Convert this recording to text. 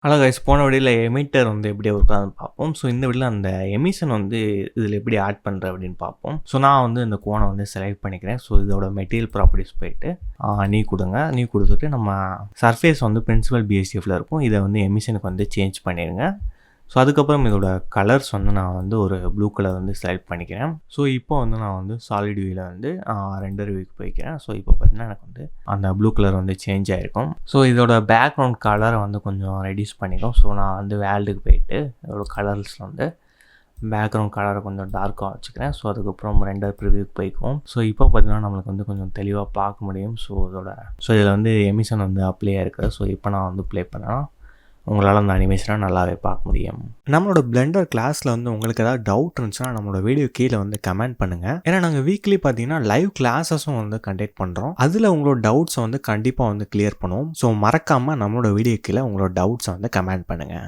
Hello guys, போன வீடியோல emitter வந்து எப்படி ஒர்க் பார்ப்போம். ஸோ இந்த வீடியோல அந்த எமிஷன் வந்து இதில் எப்படி ஆட் பண்ணுறது அப்படின்னு பார்ப்போம். ஸோ நான் வந்து இந்த கோனை வந்து செலக்ட் பண்ணிக்கிறேன். ஸோ இதோட மெட்டீரியல் ப்ராப்பர்ட்டிஸ் போயிட்டு நீ கொடுங்க. நீ கொடுத்துட்டு நம்ம சர்ஃபேஸ் வந்து பிரின்சிபல் பிஎஸ்டிஎஃப்ல இருக்கும். இதை வந்து எமிஷனுக்கு வந்து சேஞ்ச் பண்ணிடுங்க. ஸோ அதுக்கப்புறம் இதோட கலர்ஸ் வந்து நான் வந்து ஒரு ப்ளூ கலர் வந்து செலக்ட் பண்ணிக்கிறேன். ஸோ இப்போ வந்து நான் வந்து சாலிட் வியூவில் வந்து ரெண்டர் வியூக்கு போய்க்கிறேன். ஸோ இப்போ பார்த்தீங்கன்னா எனக்கு வந்து அந்த ப்ளூ கலர் வந்து சேஞ்ச் ஆகிருக்கும். ஸோ இதோட பேக்ரவுண்ட் கலரை வந்து கொஞ்சம் ரெடியூஸ் பண்ணிக்கும். ஸோ நான் வந்து வேல்டுக்கு போயிட்டு இதோட கலர்ஸ் வந்து பேக்ரவுண்ட் கலரை கொஞ்சம் டார்க்காக வச்சுக்கிறேன். ஸோ அதுக்கப்புறம் ரெண்டர் ப்ரிவியூக்கு போய்க்கும். ஸோ இப்போ பார்த்தீங்கன்னா நம்மளுக்கு வந்து கொஞ்சம் தெளிவாக பார்க்க முடியும். ஸோ இதில் வந்து எமிஷன் வந்து அப்ளை இருக்குது. ஸோ இப்போ நான் வந்து ப்ளே பண்ணேன்னா உங்களால் அந்த அனிமேஷனை நல்லாவே பார்க்க முடியும். நம்மளோட பிளெண்டர் கிளாஸில் வந்து உங்களுக்கு ஏதாவது டவுட் இருந்துச்சுன்னா நம்மளோட வீடியோ கீழே வந்து கமெண்ட் பண்ணுங்கள். ஏன்னா நாங்கள் வீக்லி பார்த்தீங்கன்னா லைவ் கிளாஸஸும் வந்து கண்டக்ட் பண்ணுறோம். அதில் உங்களோட டவுட்ஸை வந்து கண்டிப்பாக வந்து கிளியர் பண்ணுவோம். ஸோ மறக்காமல் நம்மளோட வீடியோ கீழே உங்களோட டவுட்ஸை வந்து கமெண்ட் பண்ணுங்கள்.